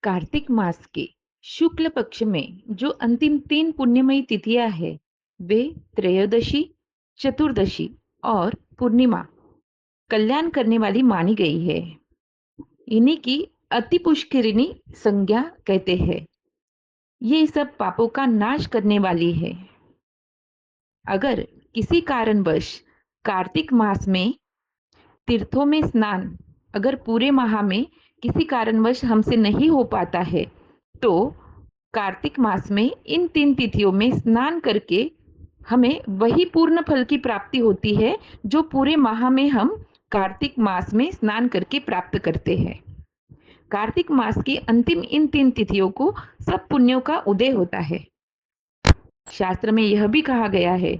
कार्तिक मास के शुक्ल पक्ष में जो अंतिम 3 पुण्यमयी तिथियां हैं, वे त्रयोदशी, चतुर्दशी और पूर्णिमा कल्याण करने वाली मानी गई है। इन्हीं की अति पुष्करिणी संज्ञा कहते हैं। ये सब पापों का नाश करने वाली है। अगर किसी कारणवश कार्तिक मास में तीर्थों में स्नान अगर पूरे माह में किसी कारणवश हमसे नहीं हो पाता है, तो कार्तिक मास में इन 3 तिथियों में स्नान करके हमें वही पूर्ण फल की प्राप्ति होती है जो पूरे माह में हम कार्तिक मास में स्नान करके प्राप्त करते हैं। कार्तिक मास की अंतिम इन 3 तिथियों को सब पुण्यों का उदय होता है। शास्त्र में यह भी कहा गया है,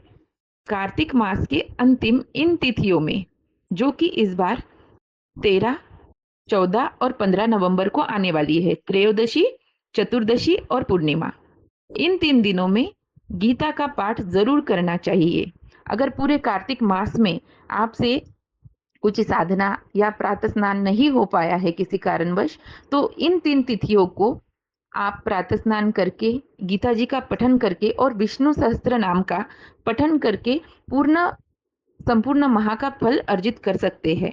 कार्तिक मास के अंतिम इन तिथियों में, जो कि इस बार 13, 14 और 15 नवंबर को आने वाली है, त्रयोदशी, चतुर्दशी और पूर्णिमा। इन 3 दिनों में गीता का पाठ जरूर करना चाहिए। अगर पूरे कार्तिक मास में आपसे कुछ साधना या प्रातः स्नान नहीं हो पाया है किसी कारणवश, तो इन 3 तिथियों को आप प्रातः स्नान करके, गीता जी का पठन करके और विष्णु सहस्त्र नाम का पठन करके संपूर्ण माह का फल अर्जित कर सकते हैं।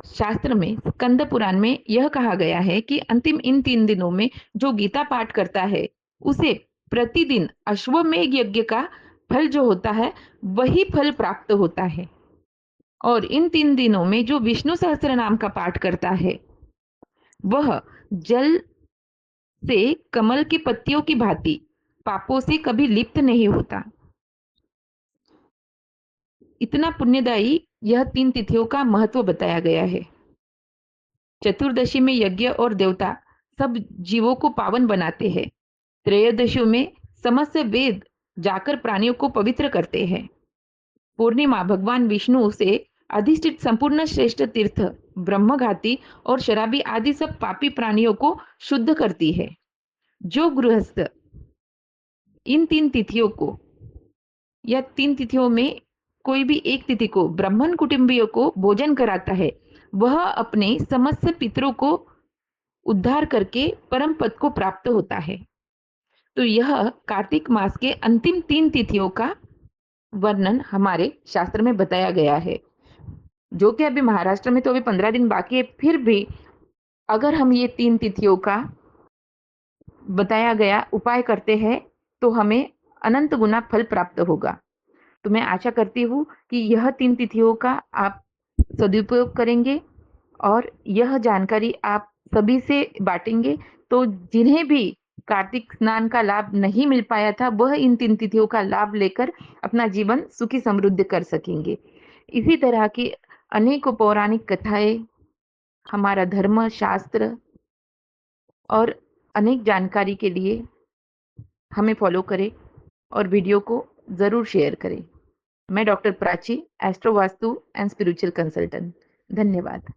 शास्त्र में स्कंद पुराण में यह कहा गया है कि अंतिम इन 3 दिनों में जो गीता पाठ करता है, उसे प्रतिदिन अश्वमेध यज्ञ का फल जो होता है, वही फल प्राप्त होता है। और इन 3 दिनों में जो विष्णु सहस्त्र नाम का पाठ करता है, वह जल से कमल की पत्तियों की भांति पापों से कभी लिप्त नहीं होता। इतना पुण्यदायी यह 3 तिथियों का महत्व बताया गया है। चतुर्दशी में यज्ञ और देवता सब जीवों को पावन बनाते हैं। त्रयोदशी में समस्त वेद जाकर प्राणियों को पवित्र करते हैं। पूर्णिमा भगवान विष्णु से अधिष्ठित संपूर्ण श्रेष्ठ तीर्थ ब्रह्मघाती और शराबी आदि सब पापी प्राणियों को शुद्ध करती है। जो गृहस्थ इन 3 तिथियों को या 3 तिथियों में कोई भी एक तिथि को ब्राह्मण कुटुंबियों को भोजन कराता है, वह अपने समस्त पितरों को उद्धार करके परम पद को प्राप्त होता है। तो यह कार्तिक मास के अंतिम 3 तिथियों का वर्णन हमारे शास्त्र में बताया गया है। जो कि अभी महाराष्ट्र में तो अभी 15 दिन बाकी है, फिर भी अगर हम ये 3 तिथियों का बताया गया उपाय करते हैं, तो हमें अनंत गुना फल प्राप्त होगा। तो मैं आशा करती हूँ कि यह 3 तिथियों का आप सदुपयोग करेंगे और यह जानकारी आप सभी से बांटेंगे, तो जिन्हें भी कार्तिक स्नान का लाभ नहीं मिल पाया था, वह इन 3 तिथियों का लाभ लेकर अपना जीवन सुखी समृद्ध कर सकेंगे। इसी तरह की अनेकों पौराणिक कथाएं, हमारा धर्म शास्त्र और अनेक जानकारी के लिए हमें फॉलो करें और वीडियो को ज़रूर शेयर करें। मैं doctor Prachi, astro vastu and spiritual consultant. धन्यवाद।